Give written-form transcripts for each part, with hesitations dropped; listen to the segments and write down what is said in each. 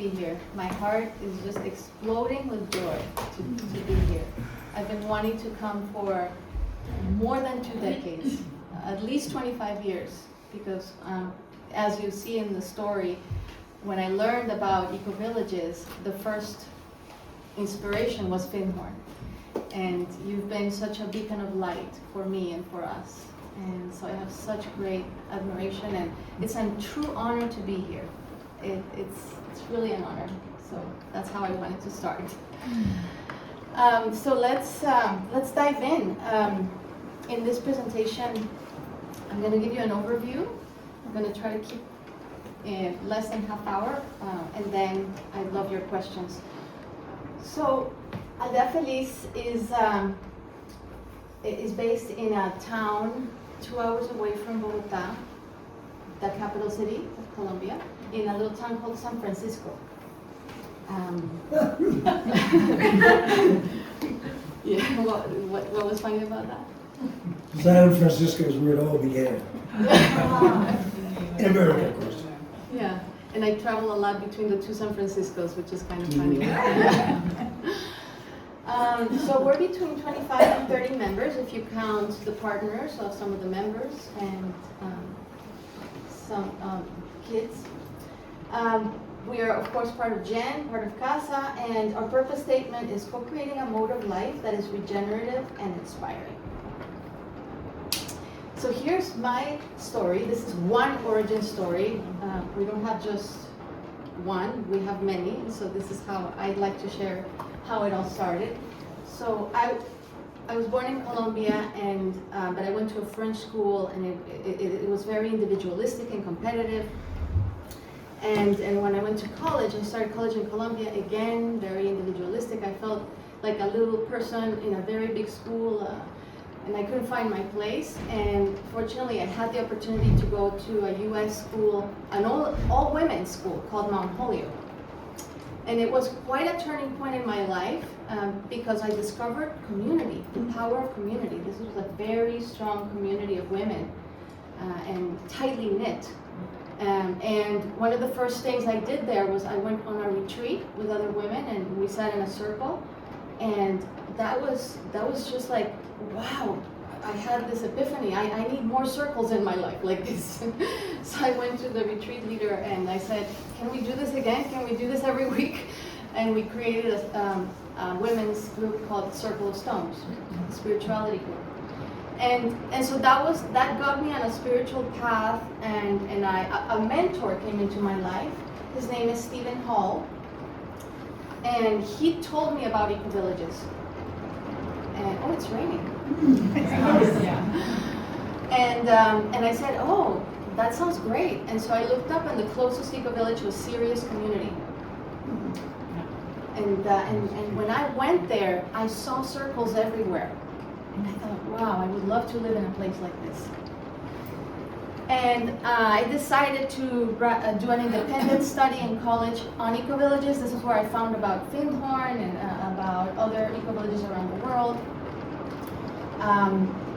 be here. My heart is just exploding with joy to be here. I've been wanting to come for more than 2 decades, at least 25 years, because as you see in the story, when I learned about eco-villages, the first inspiration was Findhorn. And you've been such a beacon of light for me and for us. And so I have such great admiration, and it's a true honor to be here. It's really an honor. So that's how I wanted to start. So let's dive in. In this presentation, I'm going to give you an overview. I'm going to try to keep less than half hour, and then I'd love your questions. So Aldeafeliz is based in a town 2 hours away from Bogota, the capital city of Colombia, in a little town called San Francisco. Yeah, what was funny about that? San Francisco is where it all began. In America, of course. Yeah, and I travel a lot between the two San Franciscos, which is kind of funny. So we're between 25 and 30 members, if you count the partners of some of the members and some kids. We are, of course, part of GEN, part of CASA, and our purpose statement is co-creating a mode of life that is regenerative and inspiring. So here's my story. This is one origin story. We don't have just one, we have many. So this is how I'd like to share how it all started. So I was born in Colombia, and but I went to a French school, and it was very individualistic and competitive. And when I went to college, I started college in Colombia, again, very individualistic. I felt like a little person in a very big school, and I couldn't find my place. And fortunately, I had the opportunity to go to a U.S. school, an all women's school called Mount Holyoke. And it was quite a turning point in my life because I discovered community, the power of community. This was a very strong community of women and tightly knit. And one of the first things I did there was I went on a retreat with other women, and we sat in a circle. And that was just like, wow, I had this epiphany. I need more circles in my life like this. So I went to the retreat leader and I said, can we do this again? Can we do this every week? And we created a women's group called Circle of Stones, a spirituality group. And so that got me on a spiritual path, and a mentor came into my life. His name is Stephen Hall, and he told me about eco-villages. And oh, it's raining. And I said, oh, that sounds great. And so I looked up, and the closest eco-village was Sirius Community. And when I went there, I saw circles everywhere. And I thought, wow, I would love to live in a place like this. And I decided to do an independent study in college on eco-villages. This is where I found about Findhorn and about other eco-villages around the world.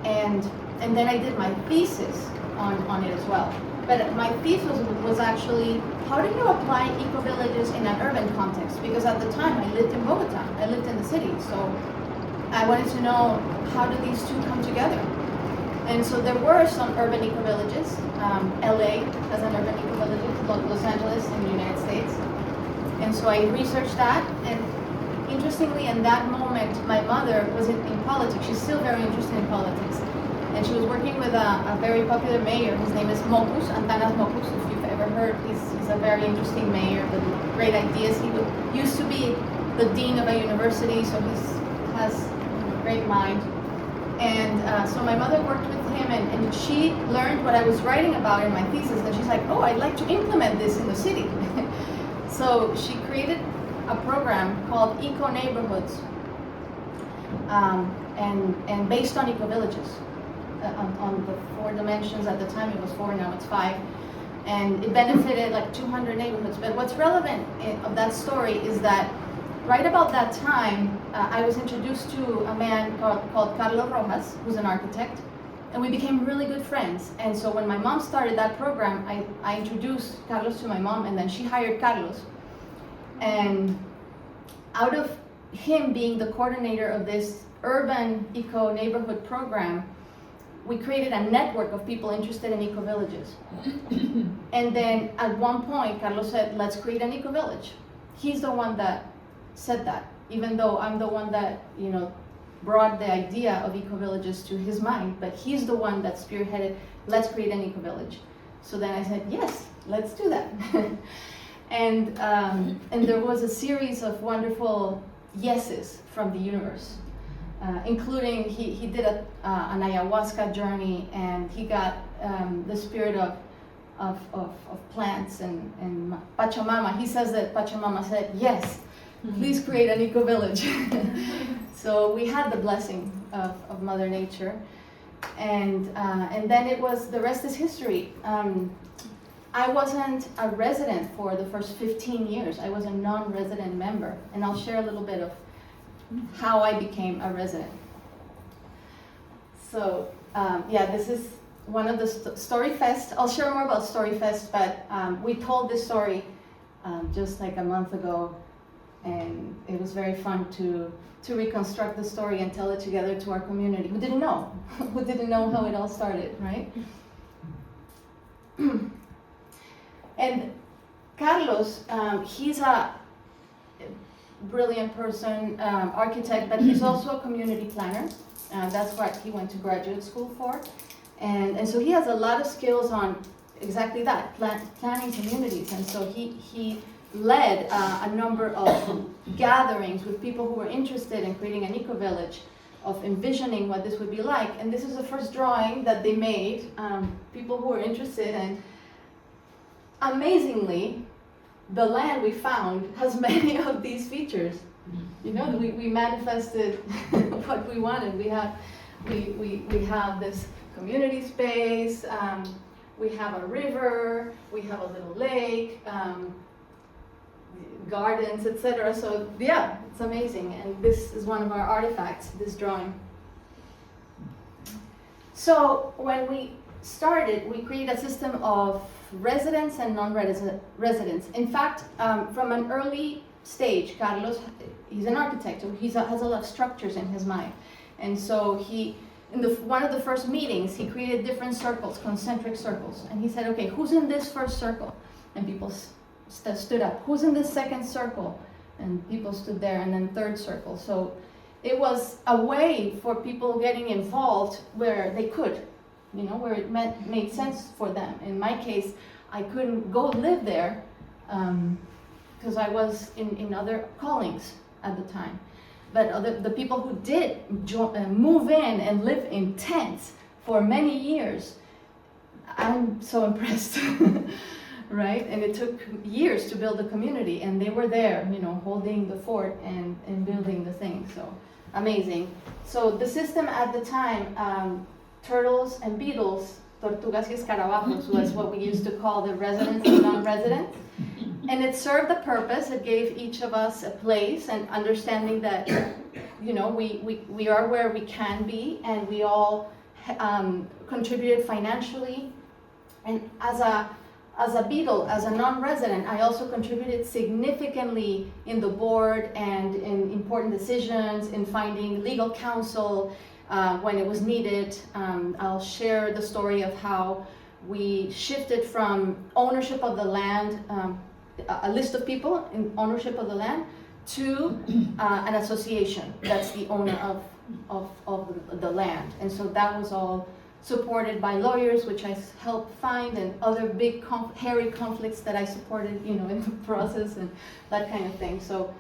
And then I did my thesis on it as well. But my thesis was actually, how do you apply eco-villages in an urban context? Because at the time I lived in Bogota, I lived in the city. So I wanted to know, how do these two come together? And so there were some urban eco-villages. LA has an urban eco-village, Los Angeles in the United States. And so I researched that, and interestingly, in that moment, my mother was in politics. She's still very interested in politics. And she was working with a very popular mayor. His name is Mocus, Antanas Mocus, if you've ever heard. He's a very interesting mayor with great ideas. He used to be the dean of a university, so he has a great mind. And so my mother worked with him, and she learned what I was writing about in my thesis, and she's like, oh, I'd like to implement this in the city. So she created a program called Eco Neighborhoods, and based on eco-villages, on the 4 dimensions. At the time it was 4, now it's 5. And it benefited like 200 neighborhoods. But what's relevant of that story is that right about that time, I was introduced to a man called Carlos Rojas, who's an architect, and we became really good friends. And so when my mom started that program, I introduced Carlos to my mom, and then she hired Carlos. And out of him being the coordinator of this urban eco-neighborhood program, we created a network of people interested in eco-villages. And then at one point, Carlos said, let's create an eco-village. He's the one that said that, even though I'm the one that, brought the idea of eco-villages to his mind, but he's the one that spearheaded, let's create an eco-village. So then I said, yes, let's do that. And there was a series of wonderful yeses from the universe, including he did an ayahuasca journey, and he got the spirit of plants and Pachamama. He says that Pachamama said, yes, please create an eco-village. So we had the blessing of Mother Nature, and then it was, the rest is history. I wasn't a resident for the first 15 years. I was a non-resident member, and I'll share a little bit of how I became a resident. So this is one of the Story Fest. I'll share more about Story Fest, but we told this story just like a month ago, and it was very fun to reconstruct the story and tell it together to our community who didn't know how it all started, right? And Carlos, he's a brilliant person, architect, but he's also a community planner. That's what he went to graduate school for. And so he has a lot of skills on exactly that, planning communities. And so he led a number of gatherings with people who were interested in creating an eco-village, of envisioning what this would be like. And this is the first drawing that they made, people who were interested. And amazingly, the land we found has many of these features. We manifested what we wanted. We have this community space, we have a river, we have a little lake, gardens, etc. So yeah, it's amazing. And this is one of our artifacts, this drawing. So when we started, we created a system of residents and non-residents. In fact, from an early stage, Carlos, he's an architect, so he has a lot of structures in his mind. And so in one of the first meetings, he created different circles, concentric circles. And he said, okay, who's in this first circle? And people stood up. Who's in this second circle? And people stood there, and then third circle. So it was a way for people getting involved where they could, where it made sense for them. In my case, I couldn't go live there because I was in other callings at the time. But the people who did move in and live in tents for many years, I'm so impressed, right? And it took years to build a community, and they were there, holding the fort and building the thing, so amazing. So the system at the time, turtles and beetles, tortugas y escarabajos, was what we used to call the residents and non-residents. And it served a purpose. It gave each of us a place, and understanding that, we are where we can be, and we all contributed financially. And as a beetle, as a non-resident, I also contributed significantly in the board and in important decisions, in finding legal counsel when it was needed. I'll share the story of how we shifted from ownership of the land, a list of people in ownership of the land, to an association that's the owner of the land. And so that was all supported by lawyers, which I helped find, and other big hairy conflicts that I supported, in the process, and that kind of thing. So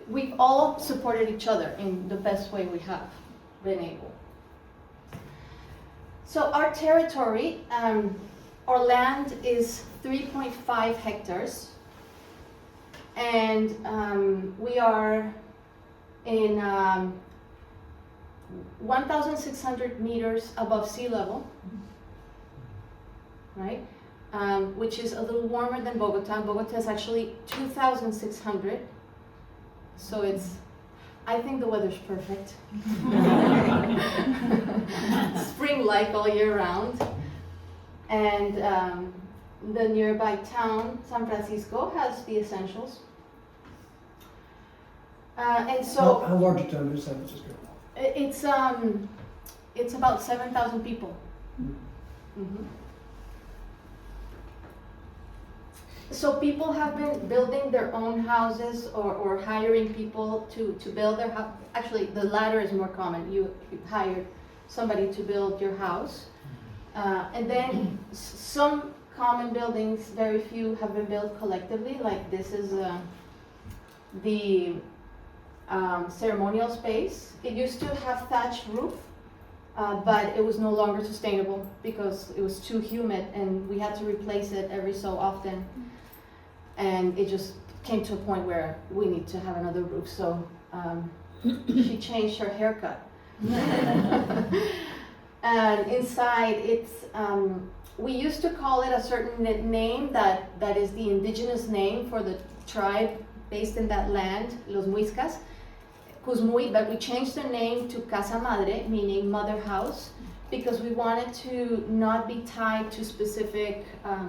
we've all supported each other in the best way we have been able. So our territory, our land is 3.5 hectares, and we are in 1,600 meters above sea level, right? Which is a little warmer than Bogota. Bogota is actually 2,600, so I think the weather's perfect. Spring-like all year round. And the nearby town, San Francisco, has the essentials. And so How large a town is San Francisco? it's about 7,000 people. Mm-hmm. So people have been building their own houses or hiring people to build their house. Actually, the latter is more common. You hire somebody to build your house. And then some common buildings, very few have been built collectively. Like this is the ceremonial space. It used to have thatched roof, but it was no longer sustainable because it was too humid and we had to replace it every so often. And it just came to a point where we need to have another roof. So she changed her haircut. And inside it's, we used to call it a certain name that is the indigenous name for the tribe based in that land, Los Muiscas, Cusmuy, but we changed the name to Casa Madre, meaning mother house, because we wanted to not be tied to specific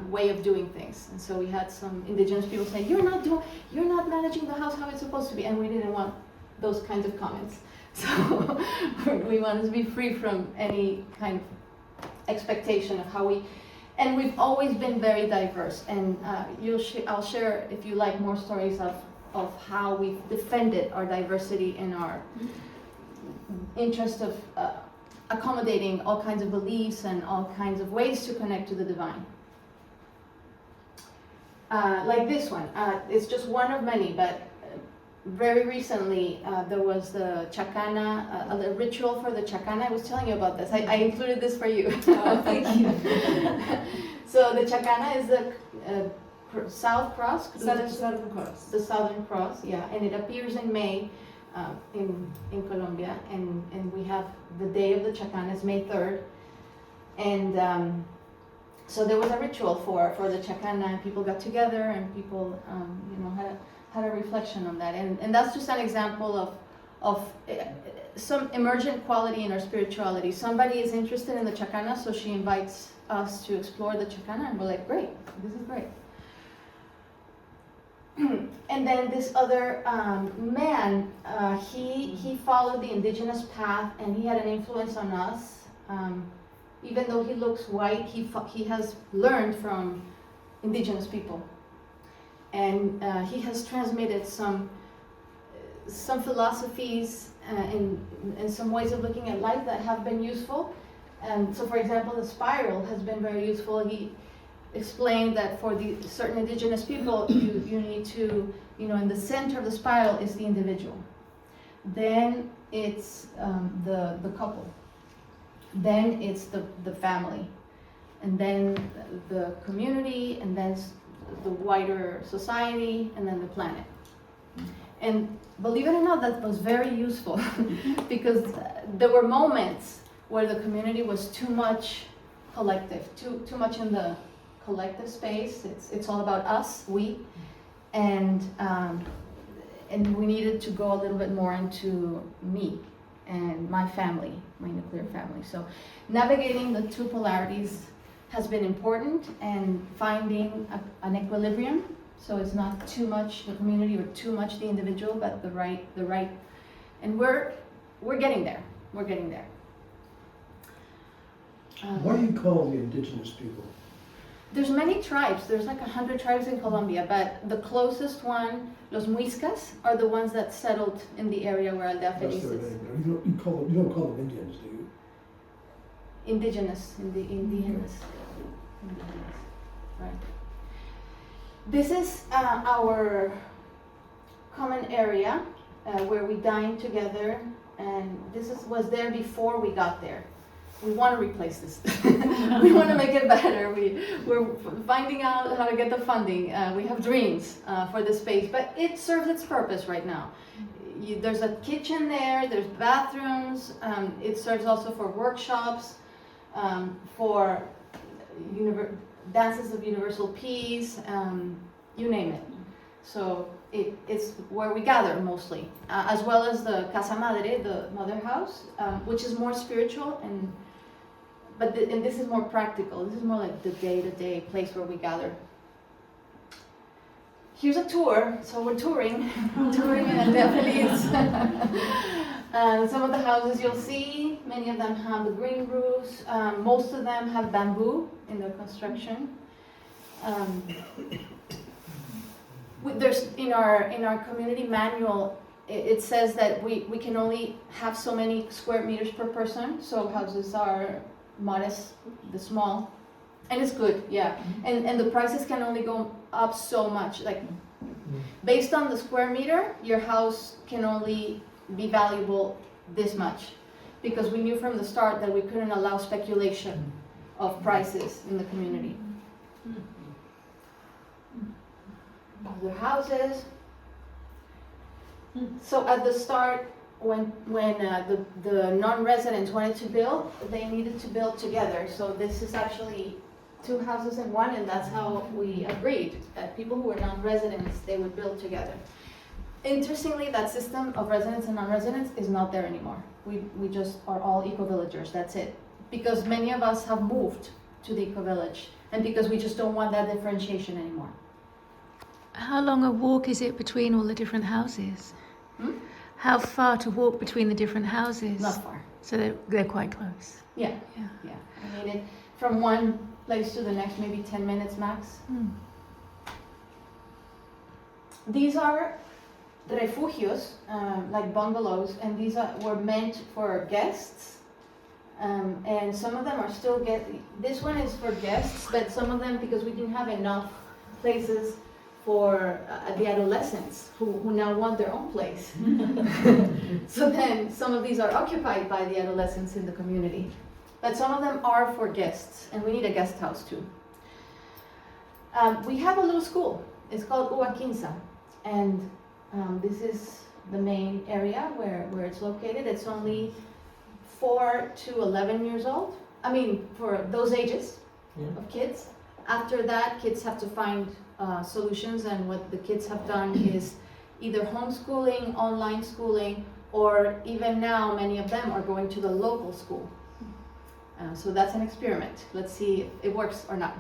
way of doing things. And so we had some indigenous people say, you're not managing the house how it's supposed to be, and we didn't want those kinds of comments. So we wanted to be free from any kind of expectation of how we, and we've always been very diverse. And I'll share, if you like, more stories of how we've defended our diversity and our interest of accommodating all kinds of beliefs and all kinds of ways to connect to the divine. Like this one, it's just one of many, but very recently there was the chacana, a ritual for the chacana. I was telling you about this. I included this for you. Oh, thank you. So the chacana is the South Cross? Southern Cross. The Southern Cross, yeah, and it appears in May in Colombia, and we have the day of the chacana is May 3rd, and so there was a ritual for the chacana, and people got together, and people had a reflection on that, and that's just an example of some emergent quality in our spirituality. Somebody is interested in the chacana, so she invites us to explore the chacana, and we're like, great, this is great. And then this other man, he followed the indigenous path, and he had an influence on us. Even though he looks white, he has learned from indigenous people, and he has transmitted some philosophies and some ways of looking at life that have been useful. And so, for example, the spiral has been very useful. He explained that for the certain indigenous people, you need to, in the center of the spiral is the individual. Then it's the couple. Then it's the family. And then the community, and then the wider society, and then the planet. And believe it or not, that was very useful because there were moments where the community was too much collective, too much in the collective space. It's all about us, we, and we needed to go a little bit more into me and my family, my nuclear family. So navigating the two polarities has been important, and finding an equilibrium, so it's not too much the community or too much the individual, but the right, and we're getting there. We're getting there. What do you call the indigenous people? There's many tribes. There's like 100 tribes in Colombia, but the closest one, Los Muiscas, are the ones that settled in the area where That's Aldeafeliz their is. name. You don't call them Indians, do you? Indigenous, indigenous, right. This is our common area where we dine together, and this was there before we got there. We want to replace this. We want to make it better. We're finding out how to get the funding. We have dreams for the space, but it serves its purpose right now. There's a kitchen there, there's bathrooms. It serves also for workshops, for dances of universal peace, you name it. So it's where we gather mostly, as well as the Casa Madre, the mother house, which is more spiritual and and this is more practical. This is more like the day-to-day place where we gather. Here's a tour. So we're touring in Aldeafeliz. And some of the houses you'll see, many of them have the green roofs. Most of them have bamboo in their construction. There's in our community manual, it says that we can only have so many square meters per person. So houses are modest, the small, and it's good, yeah. And the prices can only go up so much. Like based on the square meter, your house can only be valuable this much, because we knew from the start that we couldn't allow speculation of prices in the community. Other houses. So at the start, when the non-residents wanted to build, they needed to build together. So this is actually 2 houses in one, and that's how we agreed that people who were non-residents, they would build together. Interestingly, that system of residents and non-residents is not there anymore. We just are all eco-villagers, that's it. Because many of us have moved to the eco-village, and because we just don't want that differentiation anymore. How long a walk is it between all the different houses? How far to walk between the different houses? Not far. So they're quite close. Yeah. I mean, from one place to the next, maybe 10 minutes max. These are refugios, like bungalows, and these were meant for guests. And some of them are still this one is for guests, but some of them, because we didn't have enough places for the adolescents who now want their own place. So then some of these are occupied by the adolescents in the community. But some of them are for guests, and we need a guest house too. We have a little school. It's called Uaquinza, and this is the main area where it's located. It's only 4 to 11 years old. I mean, for those ages of kids. After that, kids have to find solutions, and what the kids have done is either homeschooling, online schooling, or even now many of them are going to the local school. So that's an experiment. Let's see if it works or not.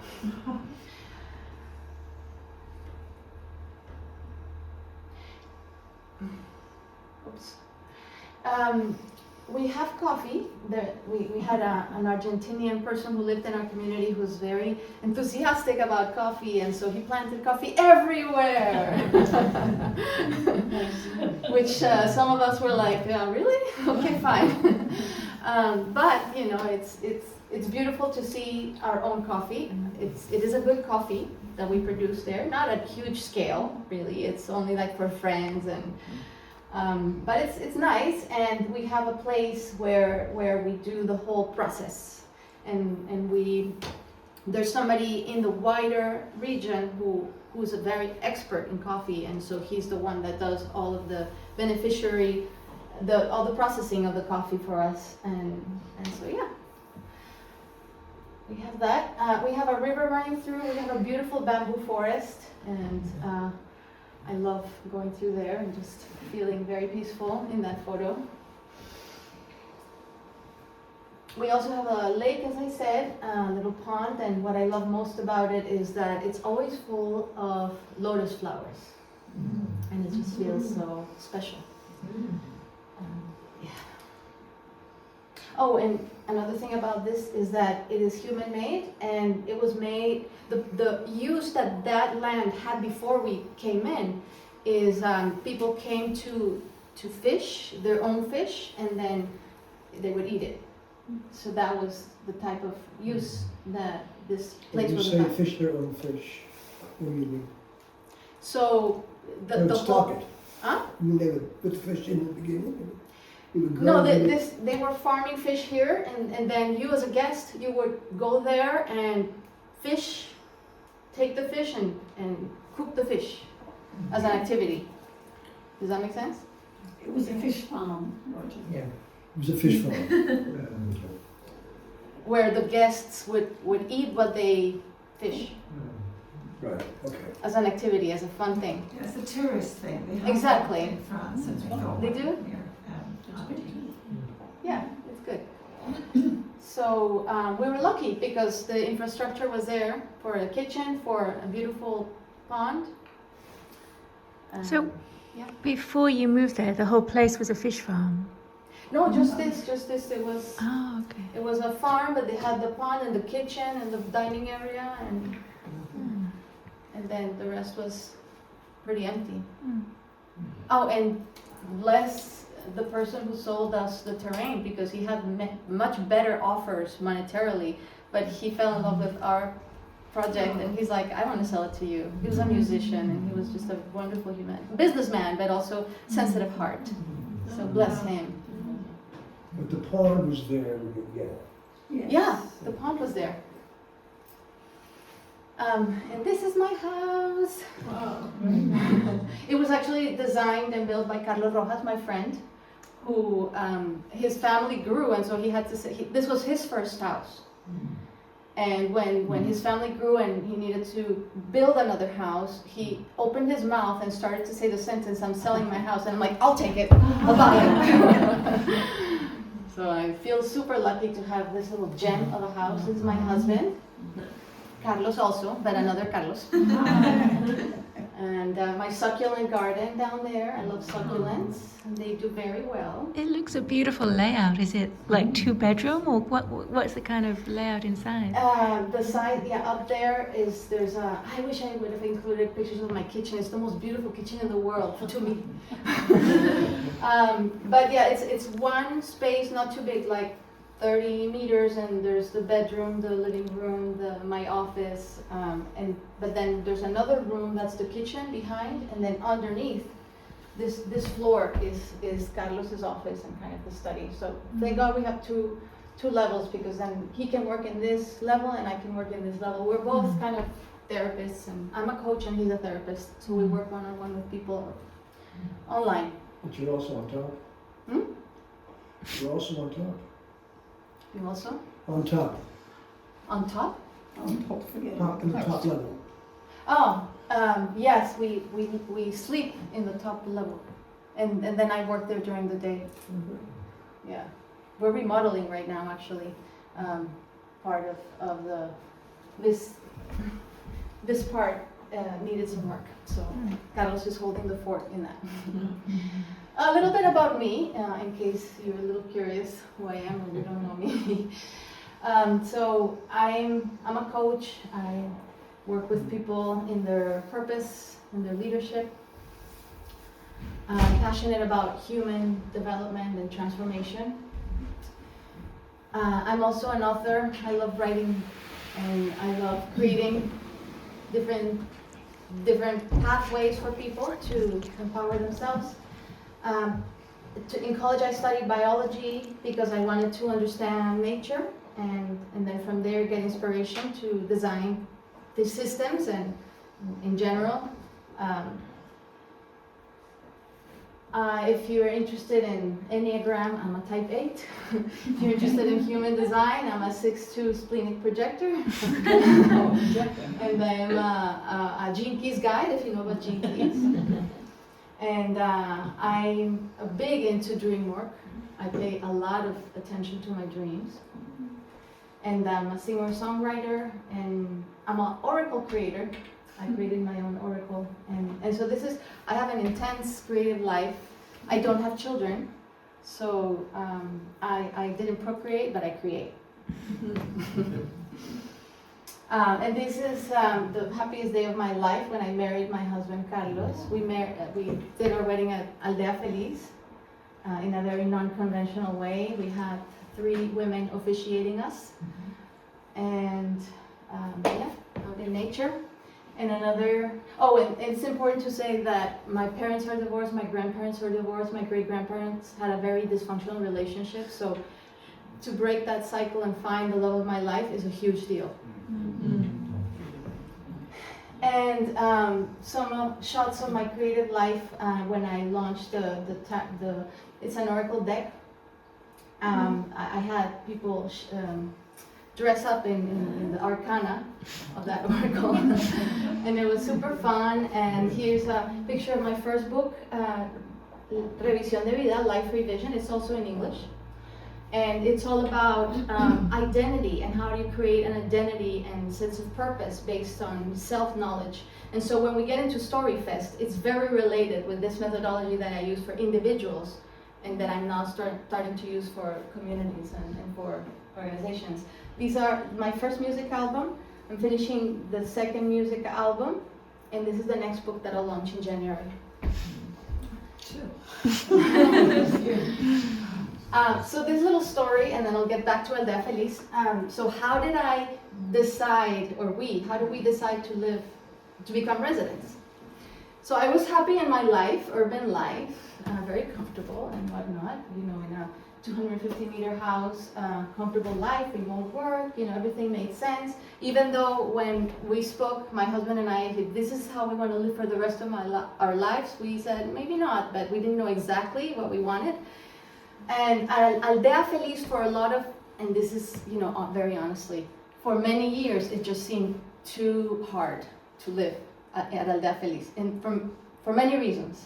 Oops. We have coffee. We had an Argentinian person who lived in our community who's very enthusiastic about coffee, and so he planted coffee everywhere. Which some of us were like, really? Okay, fine. But you know, it's beautiful to see our own coffee. It is a good coffee that we produce there, not at huge scale, really. It's only like for friends and. But it's nice, and we have a place where we do the whole process, and there's somebody in the wider region who's a very expert in coffee, and so he's the one that does all of the all the processing of the coffee for us, and so yeah. We have that. We have a river running through. We have a beautiful bamboo forest, and I love going through there and just feeling very peaceful in that photo. We also have a lake, as I said, a little pond, and what I love most about it is that it's always full of lotus flowers, and it just feels so special. Yeah. Oh, and another thing about this is that it is human-made, and it was made, the use that land had before we came in is people came to fish, their own fish, and then they would eat it. So that was the type of use that this place was about. When you say fish their own fish, what do you mean? So They would stock it. Huh? I mean, they would put the fish in the beginning. No, they were farming fish here, and then you as a guest, you would go there and fish, take the fish and cook the fish as an activity. Does that make sense? It was a fish farm, Roger. Yeah. It was a fish farm. Where the guests would eat what they fish Right, okay. as an activity, as a fun thing. It's a tourist thing. They have Exactly. that in France, and we thought They do? here, Yeah, it's good. So we were lucky because the infrastructure was there for a kitchen, for a beautiful pond. So, yeah. before you moved there, the whole place was a fish farm? No, just this. It was. Oh, okay. It was a farm, but they had the pond and the kitchen and the dining area, and then the rest was pretty empty. Oh, and bless the person who sold us the terrain because he had much better offers monetarily, but he fell in love with our project and he's like, I want to sell it to you. He was a musician and he was just a wonderful businessman, but also sensitive heart. So bless him. But the pond was there when you get it. Yes. Yeah, the pond was there. And this is my house. Wow. It was actually designed and built by Carlos Rojas, my friend, who his family grew, and so he had to say, this was his first house. And when his family grew and he needed to build another house, he opened his mouth and started to say the sentence, I'm selling my house. And I'm like, I'll take it, I'll buy it. So I feel super lucky to have this little gem of a house. This is my husband, Carlos also, but another Carlos. And my succulent garden down there. I love succulents, and they do very well. It looks a beautiful layout. Is it like 2-bedroom or what's the kind of layout inside? The side, up there there's a, I wish I would have included pictures of my kitchen. It's the most beautiful kitchen in the world, to me. But yeah, it's one space, not too big, like 30 meters, and there's the bedroom, the living room, my office, but then there's another room that's the kitchen behind, and then underneath this floor is Carlos's office and kind of the study. So thank God we have two levels, because then he can work in this level and I can work in this level. We're both kind of therapists, and I'm a coach and he's a therapist, so we work one-on-one with people online. But you're also on top. You're also on top. You also On top. on top? On top, forget Top in the top level. Oh, yes, we sleep in the top level, and then I work there during the day. Yeah, we're remodeling right now, actually. Part of this part needed some work, so Carlos is holding the fort in that. A little bit about me, in case you're a little curious who I am or you don't know me. So I'm a coach. I work with people in their purpose, in their leadership. I'm passionate about human development and transformation. I'm also an author. I love writing, and I love creating different pathways for people to empower themselves. In college I studied biology because I wanted to understand nature, and then from there get inspiration to design the systems and in general. If you're interested in Enneagram, I'm a type 8. If you're interested in human design, I'm a 6-2 splenic projector. And I'm a Gene Keys guide, if you know about Gene Keys. And I'm big into dream work. I pay a lot of attention to my dreams. And I'm a singer-songwriter, and I'm an oracle creator. I created my own oracle. And so I have an intense creative life. I don't have children, so I didn't procreate, but I create. And this is the happiest day of my life when I married my husband, Carlos. We did our wedding at Aldeafeliz in a very non-conventional way. We had 3 women officiating us, and out in nature. And and it's important to say that my parents are divorced, my grandparents are divorced, my great-grandparents had a very dysfunctional relationship, so to break that cycle and find the love of my life is a huge deal. And some shots of my creative life when I launched it's an oracle deck. I had people dress up in the arcana of that oracle, and it was super fun. And here's a picture of my first book, Revisión de Vida, Life Revision. It's also in English. And it's all about identity and how do you create an identity and sense of purpose based on self-knowledge. And so when we get into StoryFest, it's very related with this methodology that I use for individuals and that I'm now starting to use for communities and for organizations. These are my first music album. I'm finishing the second music album, and this is the next book that I'll launch in January. So this little story, and then I'll get back to Aldeafeliz. So how did I decide, or how did we decide to become residents? So I was happy in my life, urban life, very comfortable and whatnot, in a 250-meter house, comfortable life, remote work, everything made sense. Even though when we spoke, my husband and I, if this is how we want to live for the rest of our lives, we said maybe not, but we didn't know exactly what we wanted. And Aldeafeliz for a lot of, and this is, very honestly, for many years it just seemed too hard to live at Aldeafeliz, and for many reasons,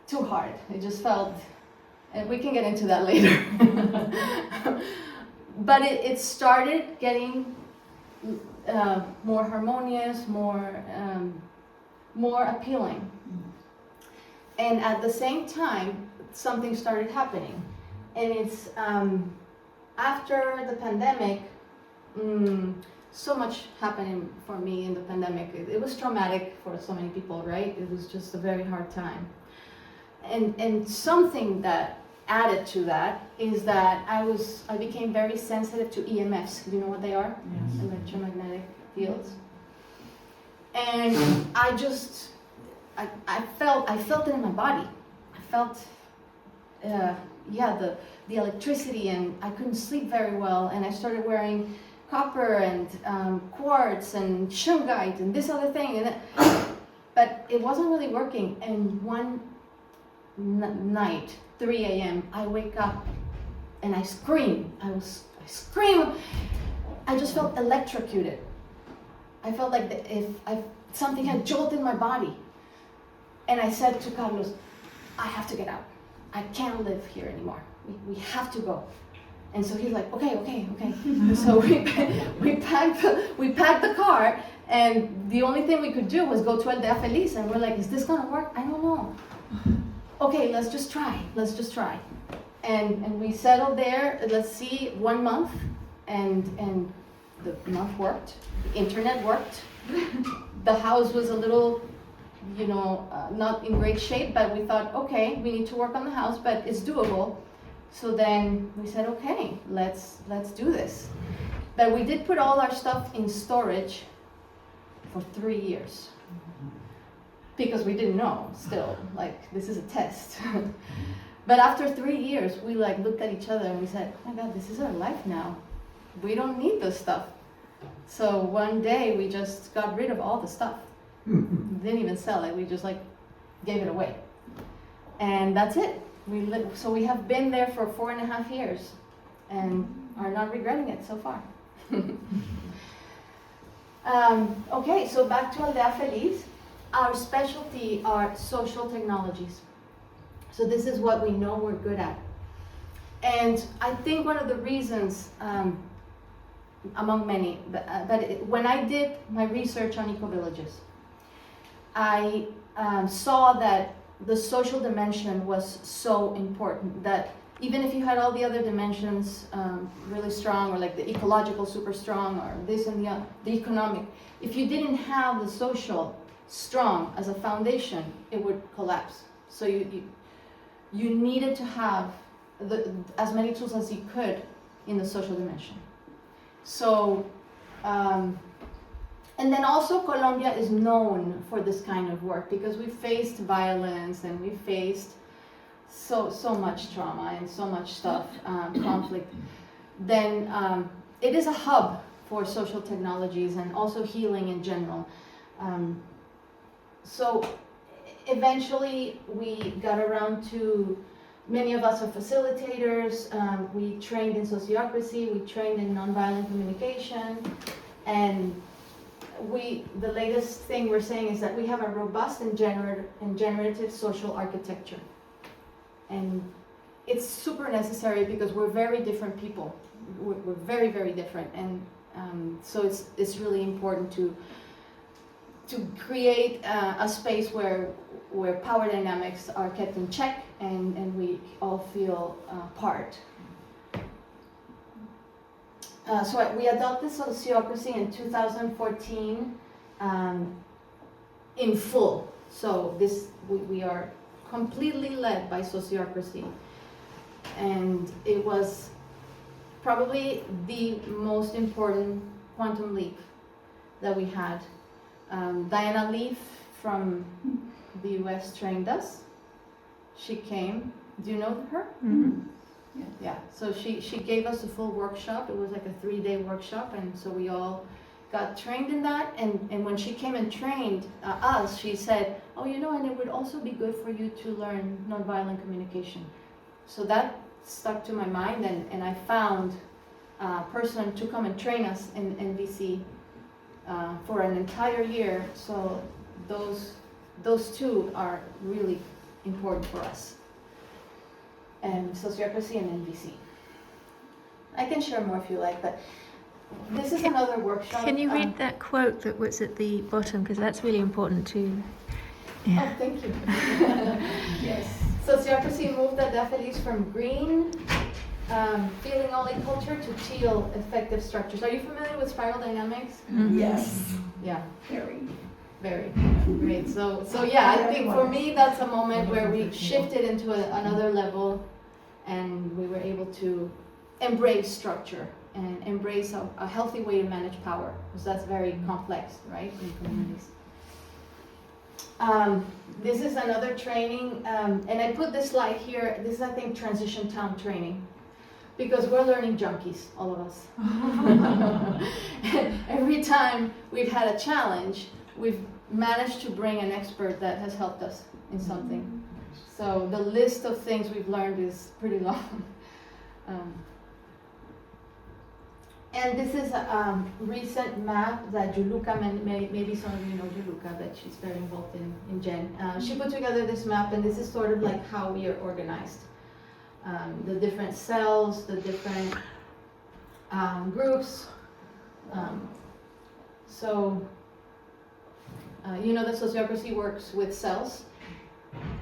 too hard. It just felt, and we can get into that later. But it started getting more harmonious, more appealing, and at the same time, something started happening. And it's after the pandemic, so much happened for me in the pandemic. It was traumatic for so many people, right? It was just a very hard time. And something that added to that is that I became very sensitive to EMFs. Do you know what they are? Yes. Electromagnetic fields. And I felt it in my body. I felt the electricity, and I couldn't sleep very well, and I started wearing copper and quartz and shungite and this other thing, but it wasn't really working. And one night, 3 a.m., I wake up and I scream. I scream. I just felt electrocuted. I felt like something had jolted my body. And I said to Carlos, I have to get out. I can't live here anymore. We have to go. And so he's like, okay. So we packed the car, and the only thing we could do was go to Aldeafeliz, and we're like, is this gonna work? I don't know. Okay, let's just try. And we settled there, let's see, 1 month, and the month worked, the internet worked, the house was a little, not in great shape, but we thought, okay, we need to work on the house, but it's doable. So then we said, okay, let's do this. But we did put all our stuff in storage for 3 years. Because we didn't know still, this is a test. But after 3 years, we looked at each other and we said, oh my God, this is our life now. We don't need this stuff. So one day we just got rid of all the stuff. Didn't even sell it, we just gave it away. And that's it. So we have been there for 4.5 years and are not regretting it so far. Okay, so back to Aldeafeliz. Our specialty are social technologies. So this is what we know we're good at. And I think one of the reasons, among many, when I did my research on eco-villages, I saw that the social dimension was so important, that even if you had all the other dimensions really strong, or the ecological super strong, or this and the economic, if you didn't have the social strong as a foundation, it would collapse. So you needed to have as many tools as you could in the social dimension. So, and then also Colombia is known for this kind of work because we faced violence and we faced so much trauma and so much stuff, conflict. Then it is a hub for social technologies and also healing in general. So eventually we got around to, many of us are facilitators, we trained in sociocracy, we trained in nonviolent communication, and the latest thing we're saying is that we have a robust and generative social architecture. And it's super necessary because we're very different people. We're very, very different, and so it's really important to create a space where power dynamics are kept in check and we all feel part. So we adopted sociocracy in 2014 in full. So we are completely led by sociocracy, and it was probably the most important quantum leap that we had. Diana Leaf from the US trained us. She came. Do you know her? Mm-hmm. Yeah. So she gave us a full workshop. It was like a 3-day workshop, and so we all got trained in that. And when she came and trained us, she said, "Oh, and it would also be good for you to learn nonviolent communication." So that stuck to my mind, and I found a person to come and train us in NVC for an entire year. So those two are really important for us. And sociocracy and NVC. I can share more if you like, but this is another workshop. Can you read that quote that was at the bottom, because that's really important too. Yeah. Oh, thank you. Yes. Sociocracy moved Aldeafeliz from green, feeling only culture to teal effective structures. Are you familiar with spiral dynamics? Mhm. Yes, Yeah, very. very great. So yeah, I think for me that's a moment where we shifted into another level, and we were able to embrace structure and embrace a healthy way to manage power, because that's very complex, right, in communities. This is another training, and I put this slide here. This is, I think, transition town training, because we're learning junkies, all of us. Every time we've had a challenge, we've managed to bring an expert that has helped us in something. So the list of things we've learned is pretty long. And this is a recent map that Juluka, maybe some of you know Juluka, that she's very involved in Gen. She put together this map, and this is sort of like how we are organized. The different cells, the different groups. So that sociocracy works with cells,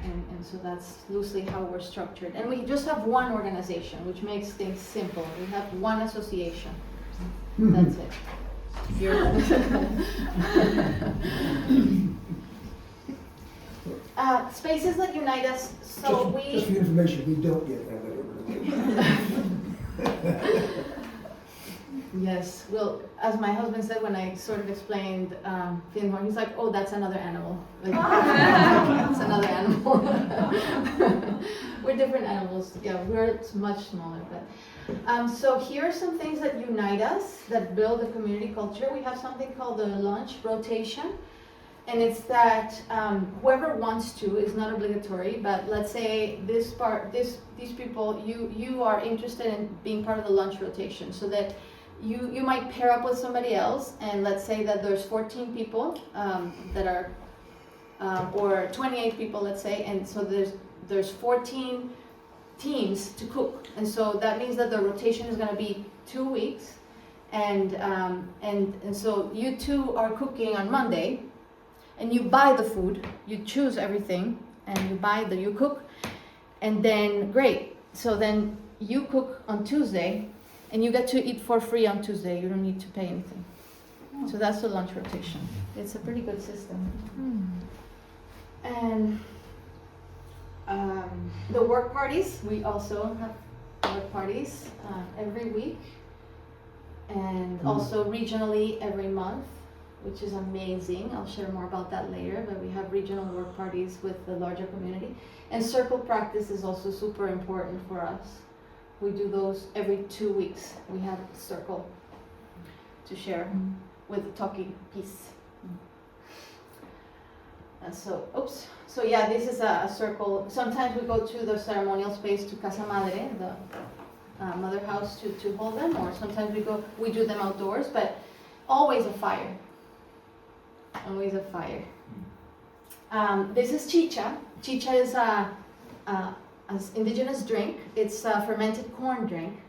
and so that's loosely how we're structured. And we just have one organization, which makes things simple. We have one association. That's it. Spaces that unite us. So just for your information, we don't yet have that organization. Yes, well, as my husband said when I sort of explained Findhorn, he's like, "Oh, that's another animal." Like, that's another animal. We're different animals. Yeah, we're much smaller. But so here are some things that unite us, that build a community culture. We have something called the lunch rotation, and it's that whoever wants to, is not obligatory. But let's say these people, you are interested in being part of the lunch rotation, so that you might pair up with somebody else, and let's say that there's 14 people that are, or 28 people, let's say, and so there's 14 teams to cook, and so that means that the rotation is going to be 2 weeks, and so you two are cooking on Monday, and you buy the food, you choose everything, and you cook, and then great. So then you cook on Tuesday, and you get to eat for free on Tuesday. You don't need to pay anything. So that's the lunch rotation. It's a pretty good system. And the work parties, we also have work parties every week, and also regionally every month, which is amazing. I'll share more about that later, but we have regional work parties with the larger community. And circle practice is also super important for us. We do those every 2 weeks. We have a circle to share with the talking piece. And so yeah, this is a circle. Sometimes we go to the ceremonial space, to Casa Madre, the mother house, to hold them, or sometimes we do them outdoors, but always a fire. Always a fire. This is chicha. Chicha is indigenous drink. It's a fermented corn drink.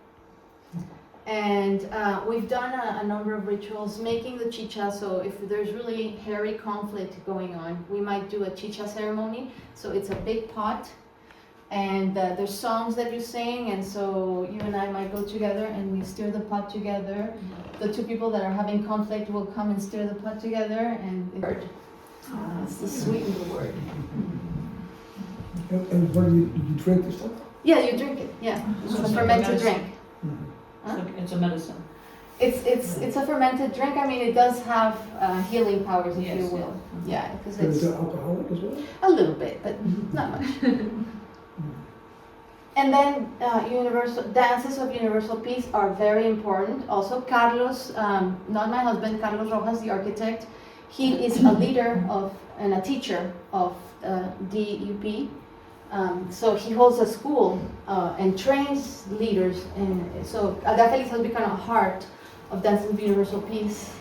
And we've done a number of rituals making the chicha, so if there's really hairy conflict going on, we might do a chicha ceremony. So it's a big pot, and there's songs that you sing, and so you and I might go together and we stir the pot together. The two people that are having conflict will come and stir the pot together, and it's to sweeten the word. And what do you drink this stuff? Yeah, you drink it, yeah. It's a fermented drink. Huh? It's a medicine. It's a fermented drink. I mean, it does have healing powers, if you will. Yeah, because And is it's it alcoholic as well? a little bit, but not much. And then universal dances of universal peace are very important. Also, Carlos, not my husband, Carlos Rojas, the architect, he is a leader of and a teacher of DUP. So he holds a school and trains leaders, and so Aldeafeliz has become a heart of Dances of Universal Peace,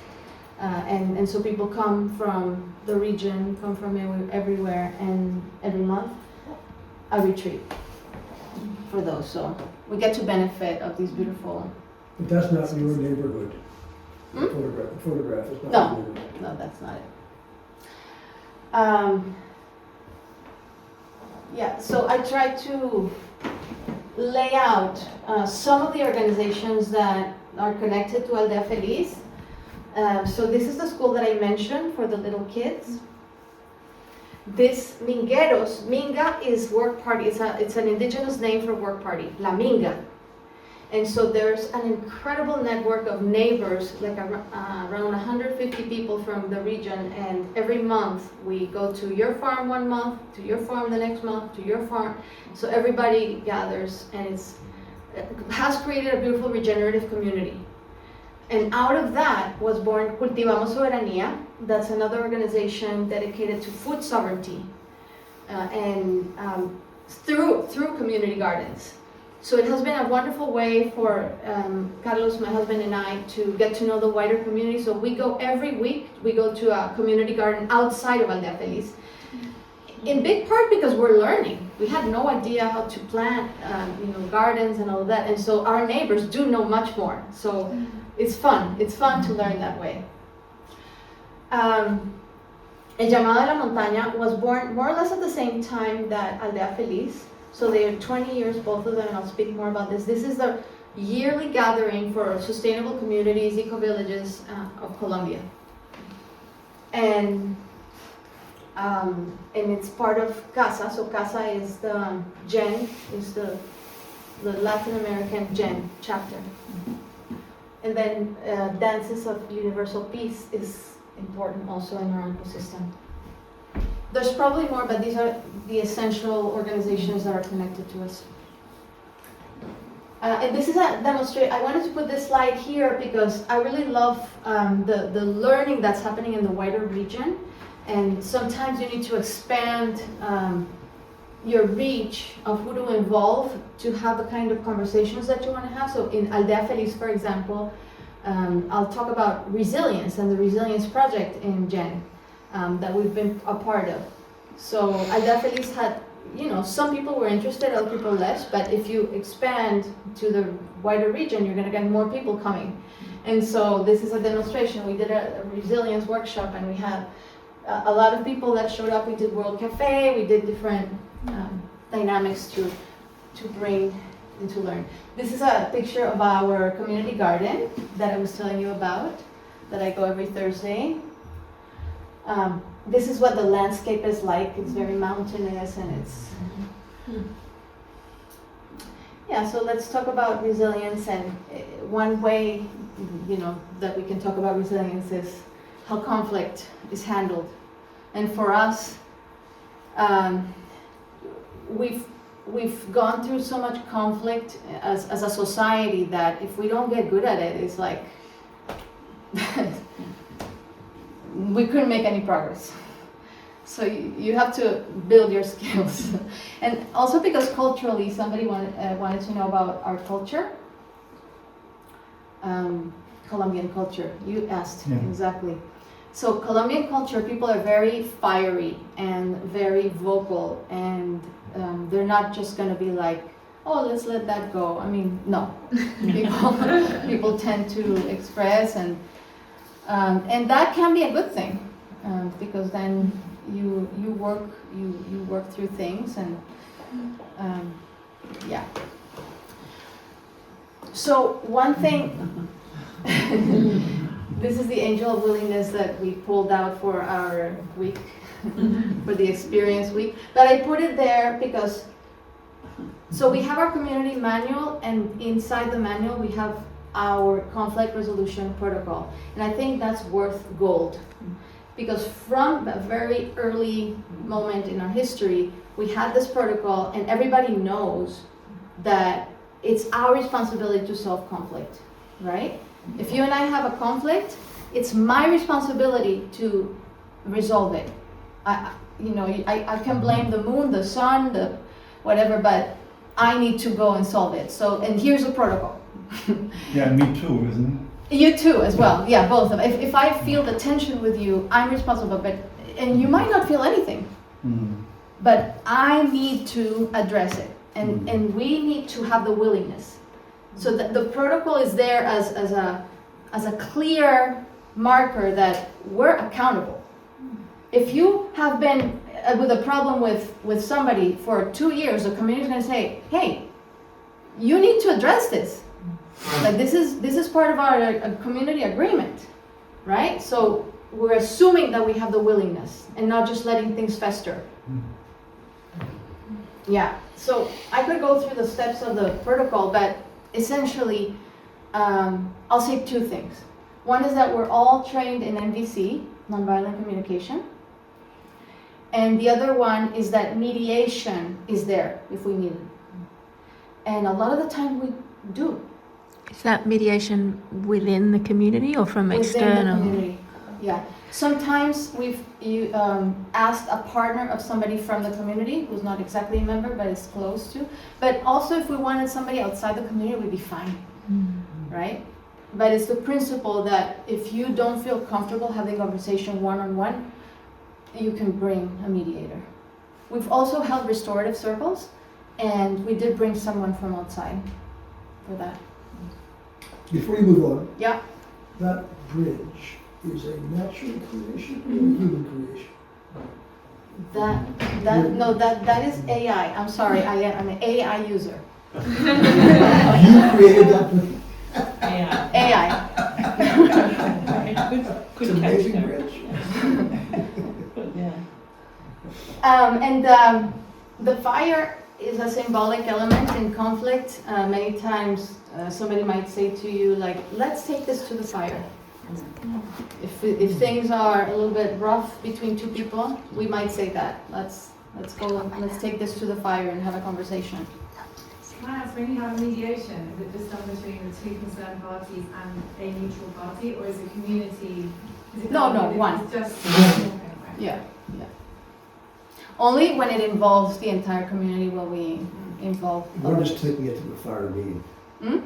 and so people come from the region, come from everywhere, and every month a retreat for those. So we get to benefit of these beautiful. But that's not your neighborhood. Hmm? Photograph is not No. your neighborhood. No, that's not it. Yeah, so I try to lay out some of the organizations that are connected to Aldeafeliz. So this is the school that I mentioned for the little kids. This Mingueros, Minga is work party. It's an indigenous name for work party, La Minga. And so there's an incredible network of neighbors, like around 150 people from the region, and every month we go to your farm one month, to your farm the next month, to your farm. So everybody gathers, and it has created a beautiful regenerative community. And out of that was born Cultivamos Soberanía. That's another organization dedicated to food sovereignty, and through community gardens. So it has been a wonderful way for Carlos, my husband, and I to get to know the wider community. So we go every week, we go to a community garden outside of Aldeafeliz. In big part because we're learning. We had no idea how to plant gardens and all of that. And so our neighbors do know much more. So it's fun. It's fun to learn that way. El Llamado de la Montaña was born more or less at the same time that Aldeafeliz. So they are 20 years, both of them, and I'll speak more about this. This is the yearly gathering for sustainable communities, eco-villages of Colombia. And it's part of CASA. So CASA is the GEN, is the Latin American GEN chapter. And then Dances of Universal Peace is important also in our ecosystem. There's probably more, but these are the essential organizations that are connected to us. And this is a demonstration. I wanted to put this slide here because I really love the learning that's happening in the wider region. And sometimes you need to expand your reach of who to involve to have the kind of conversations that you want to have. So in Aldeafeliz, for example, I'll talk about resilience and the resilience project in GEN. That we've been a part of. So Aldeafeliz had, some people were interested, other people less, but if you expand to the wider region, you're going to get more people coming. And so this is a demonstration. We did a resilience workshop, and we had a lot of people that showed up. We did World Cafe, we did different dynamics to bring and to learn. This is a picture of our community garden that I was telling you about, that I go every Thursday. This is what the landscape is like. It's very mountainous, and it's so let's talk about resilience. And one way that we can talk about resilience is how conflict is handled. And for us, we've gone through so much conflict as a society that if we don't get good at it, it's like we couldn't make any progress. So you have to build your skills. And also because culturally, somebody wanted to know about our culture, Colombian culture. You asked, exactly. So Colombian culture, people are very fiery and very vocal, and they're not just going to be like, oh, let's let that go. I mean, no. People tend to express, and that can be a good thing, because then you work through things, and yeah. So one thing, this is the angel of willingness that we pulled out for our week, for the experience week. But I put it there because, so we have our community manual, and inside the manual we have our conflict resolution protocol. And I think that's worth gold. Because from a very early moment in our history, we had this protocol, and everybody knows that it's our responsibility to solve conflict, right? If you and I have a conflict, it's my responsibility to resolve it. I can blame the moon, the sun, the whatever, but I need to go and solve it. So, and here's the protocol. Yeah, me too, isn't it? You too, as well. Yeah, both of them. If I feel the tension with you, I'm responsible. And you might not feel anything, but I need to address it, and we need to have the willingness. So that the protocol is there as a clear marker that we're accountable. If you have been with a problem with somebody for 2 years, the community is going to say, "Hey, you need to address this. Like this is part of our community agreement, right?" So we're assuming that we have the willingness and not just letting things fester. Yeah. So I could go through the steps of the protocol, but essentially, I'll say two things. One is that we're all trained in NVC, nonviolent communication. And the other one is that mediation is there if we need it. And a lot of the time we do. Is that mediation within the community or from Within external? the community, yeah. Sometimes we've asked a partner of somebody from the community who's not exactly a member but is close to. But also if we wanted somebody outside the community, we'd be fine, right? But it's the principle that if you don't feel comfortable having a conversation one-on-one, you can bring a mediator. We've also held restorative circles, and we did bring someone from outside for that. Before you move on, Yeah. that bridge is a natural creation or a human creation? That is AI. I'm sorry, I'm an AI user. You created that bridge? AI. It's an amazing bridge. And the fire is a symbolic element in conflict. Many times somebody might say to you, like, let's take this to the fire. If things are a little bit rough between two people, we might say that. Let's take this to the fire and have a conversation. Can I ask, when you have a mediation, is it just done between the two concerned parties and a neutral party, or is it community? No, one. It's just okay, right. Yeah. Only when it involves the entire community will we involve What does others. taking it to the fire mean? Hmm?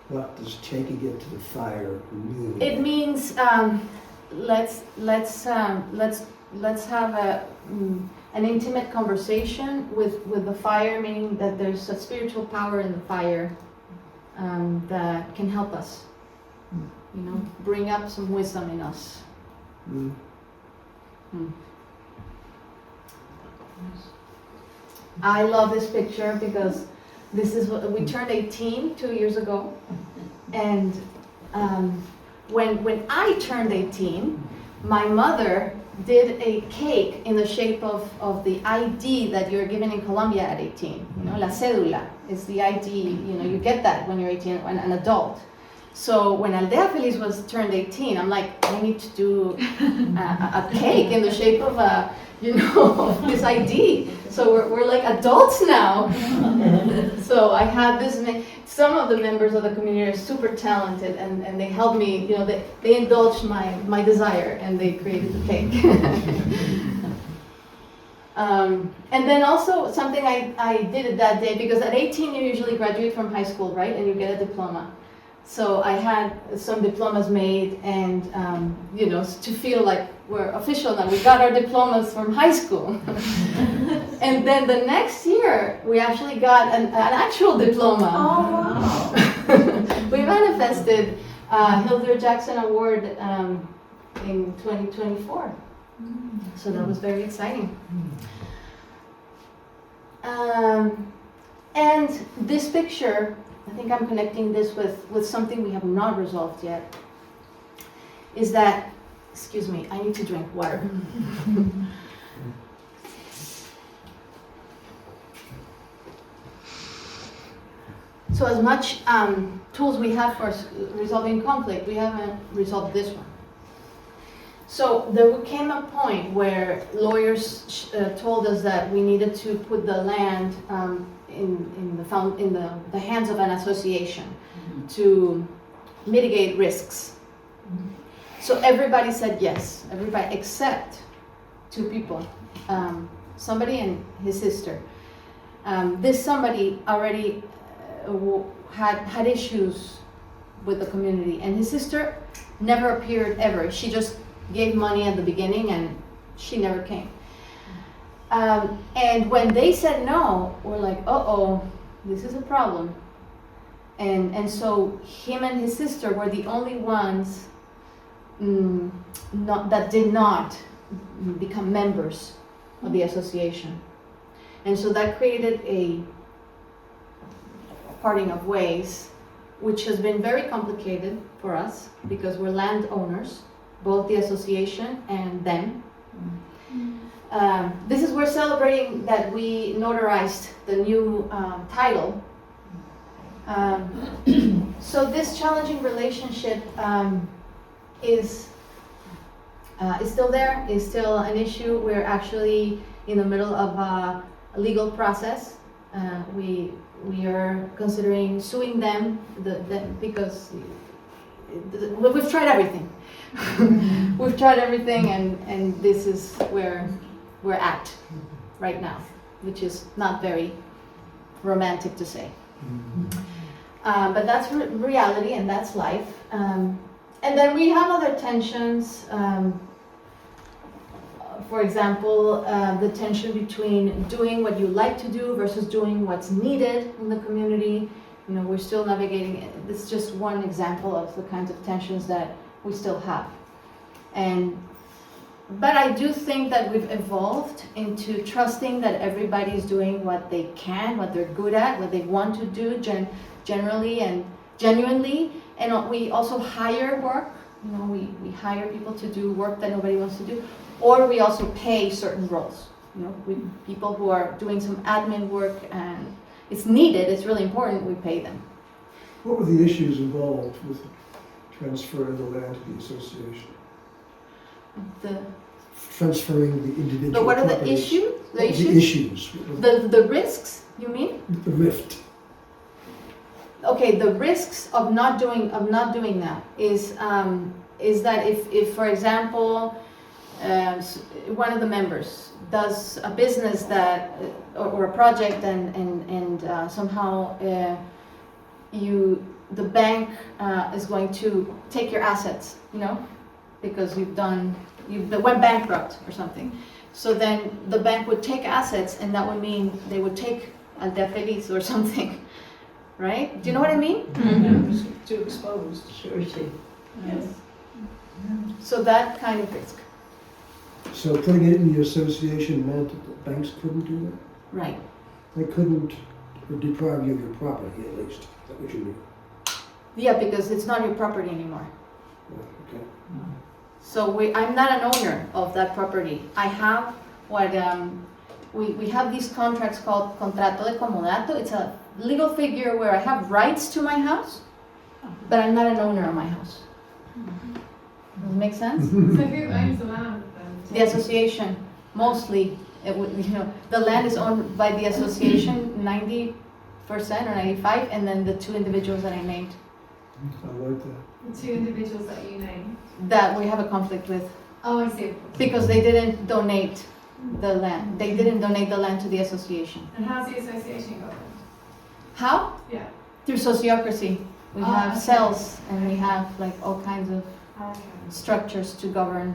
What does taking it to the fire mean? It means let's have an intimate conversation with the fire, meaning that there's a spiritual power in the fire that can help us, bring up some wisdom in us. Mm. I love this picture because this is what we turned 18 2 years ago, and when I turned 18, my mother did a cake in the shape of the ID that you're given in Colombia at 18. La cédula is the ID. You get that when you're 18, when an adult. So when Aldeafeliz was turned 18, I'm like, I need to do a cake in the shape of this ID. So we're like adults now. So I had this. Some of the members of the community are super talented, and they helped me. They indulged my desire, and they created the cake. And then also something I did it that day, because at 18 you usually graduate from high school, right? And you get a diploma. So I had some diplomas made, and you know, to feel like we're official now. We got our diplomas from high school, and then the next year we actually got an actual diploma. Oh, wow. We manifested Hildur Jackson Award in 2024, so that was very exciting. And this picture, I think I'm connecting this with something we have not resolved yet, is that, excuse me, I need to drink water. So as much tools we have for resolving conflict, we haven't resolved this one. So there came a point where lawyers told us that we needed to put the land in the hands of an association to mitigate risks. So everybody said yes, everybody except two people, somebody and his sister. This somebody already had issues with the community, and his sister never appeared ever. She just gave money at the beginning and she never came. And when they said no, we're like, uh-oh, this is a problem. And so him and his sister were the only ones that did not become members of the association. And so that created a parting of ways, which has been very complicated for us because we're landowners, both the association and them. This is we're celebrating that we notarized the new title. So this challenging relationship is still there, is still an issue. We're actually in the middle of a legal process. We are considering suing them because we've tried everything. We've tried everything, and this is where we're at right now, which is not very romantic to say. But that's reality, and that's life. And then we have other tensions. For example, the tension between doing what you like to do versus doing what's needed in the community. You know, we're still navigating it. This is just one example of the kinds of tensions that we still have. But I do think that we've evolved into trusting that everybody's doing what they can, what they're good at, what they want to do generally and genuinely. And we also hire work. You know, we hire people to do work that nobody wants to do. Or we also pay certain roles. You know, people who are doing some admin work and it's needed, it's really important, we pay them. What were the issues involved with transferring the land to the association? Transferring the individual But what are the properties. issues? The issues. The risks, you mean? The rift. Okay, the risks of not doing that is that if for example, one of the members does a business that or a project and somehow the bank is going to take your assets, you know, because you went bankrupt or something. So then the bank would take assets, and that would mean they would take Aldeafeliz or something, right? Do you know what I mean? Mm-hmm. Too exposed. Surety. Yes. So that kind of risk. So putting it in the association meant that the banks couldn't do that? Right. They couldn't deprive you of your property, at least. Is that what you mean? Yeah, because it's not your property anymore. Okay. So I'm not an owner of that property. I have what we have these contracts called contrato de comodato. It's a legal figure where I have rights to my house, but I'm not an owner of my house. Does it make sense? So who owns the land then? The association, mostly. The land is owned by the association, 90% or 95%, and then the two individuals that I named. I like that. The two individuals that you name. That we have a conflict with. Oh, I see. Because they didn't donate the land. They didn't donate the land to the association. And how's the association governed? How? Yeah. Through sociocracy. We Ah, have okay. cells and we have like all kinds of Okay. structures to govern.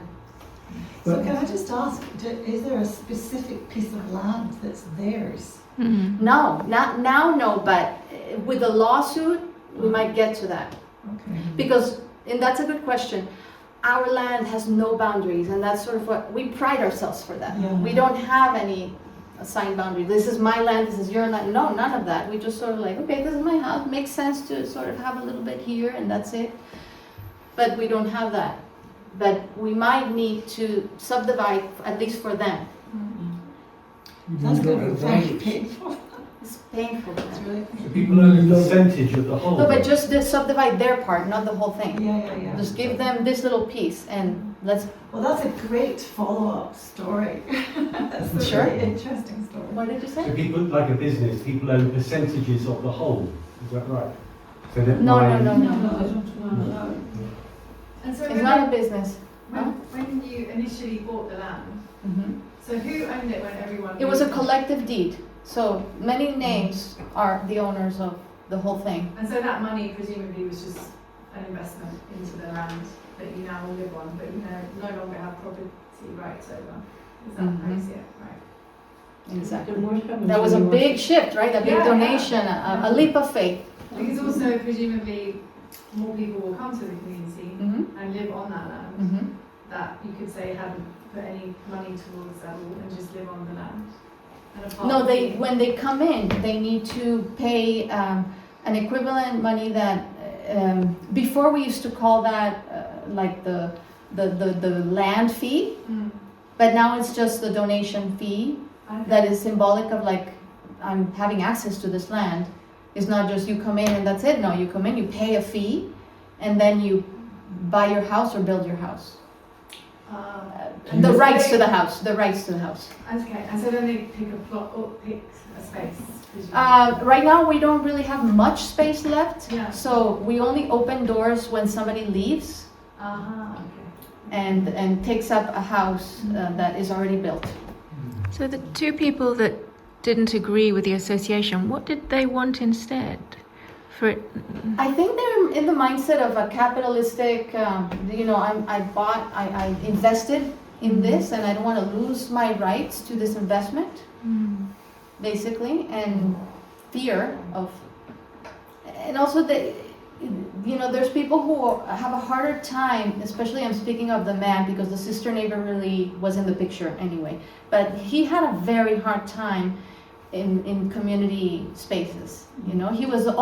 So can I just ask, is there a specific piece of land that's theirs? Mm. No, not now, no, but with the lawsuit, we might get to that. Okay. Because, and that's a good question, our land has no boundaries, and that's sort of what, we pride ourselves for that. Yeah. We don't have any assigned boundary. This is my land, this is your land. No, none of that. We just sort of like, okay, this is my house, makes sense to sort of have a little bit here, and that's it. But we don't have that. But we might need to subdivide, at least for them. That's going to be very boundaries. painful. It's painful. It's really So painful. people own a percentage of the whole. No, but just subdivide their part, not the whole thing. Yeah. Just give them this little piece, and let's. Well, that's a great follow-up story. That's a Sure. really interesting story. What did you So say? people, like a business, people own percentages of the whole. Is that right? So that No, mine- no. And so It's when, not a business. when you initially bought the land, so who owned it when everyone? It was a collective deed, so many names are the owners of the whole thing. And so that money presumably was just an investment into the land that you now live on, but you no longer have property rights over. Is that how you see it? Right. Exactly. And what happens That was a when you big shift, right? A big Yeah, donation, yeah. a leap of faith. Because also presumably more people will come to the community and live on that land that you could say hadn't put any money towards that and just live on the land. And a part No, of they the- when they come in, they need to pay an equivalent money that before we used to call that like the land fee, Mm. but now it's just the donation fee Okay. that is symbolic of like I'm having access to this land. It's not just you come in and that's it. No, you come in, you pay a fee, and then you buy your house or build your house. The so rights they- to the house. The rights to the house. Okay, and so then they pick a plot or pick a space. presumably. Right now, we don't really have much space left, Yeah. so we only open doors when somebody leaves Okay. and takes up a house that is already built. So the two people that didn't agree with the association, what did they want instead? For it, I think they're in the mindset of a capitalistic, I invested in this and I don't want to lose my rights to this investment, basically, and fear of, and also there's people who have a harder time, especially I'm speaking of the man because the sister neighbor really was in the picture anyway, but he had a very hard time in community spaces. He was the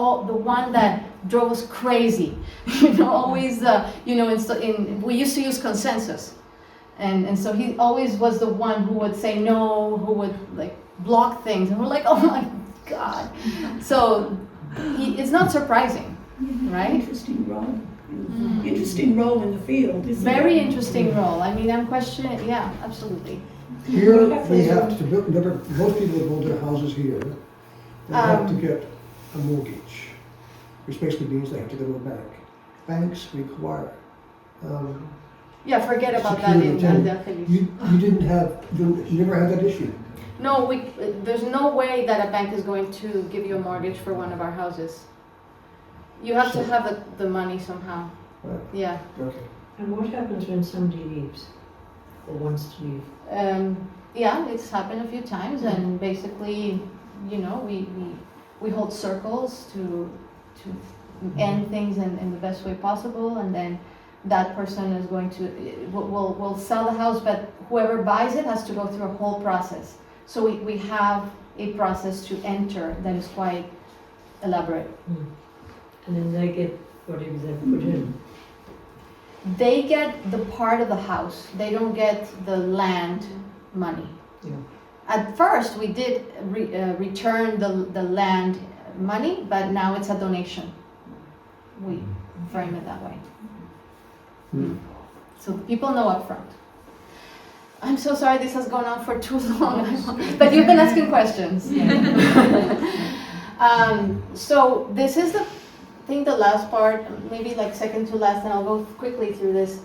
one that drove us crazy. Always. We used to use consensus, and so he always was the one who would say no, who would like block things, and we're like, oh my God. So it's not surprising, right? Interesting role. Interesting role in the field. Isn't Very it? interesting role. I mean, I'm questioning. Yeah, absolutely. Here, they have to build, remember, most people that build their houses here, they have to get a mortgage, which basically means they have to go to a bank. Banks require, Yeah, forget about that in security. Aldeafeliz. You didn't have, you never had that issue. No, there's no way that a bank is going to give you a mortgage for one of our houses. You have to have the money somehow. Right. Yeah. Okay. And what happens when somebody leaves or wants to leave? Yeah, it's happened a few times, and basically, we hold circles to end things in the best way possible, and then that person is going to will sell the house, but whoever buys it has to go through a whole process. So we have a process to enter that is quite elaborate. And then they get whatever they put in. They get the part of the house. They don't get the land money. Yeah. At first, we did return the land money, but now it's a donation. We frame it that way. So people know up front. I'm so sorry this has gone on for too long, but you've been asking questions. So this is the last part, maybe like second to last, and I'll go quickly through this.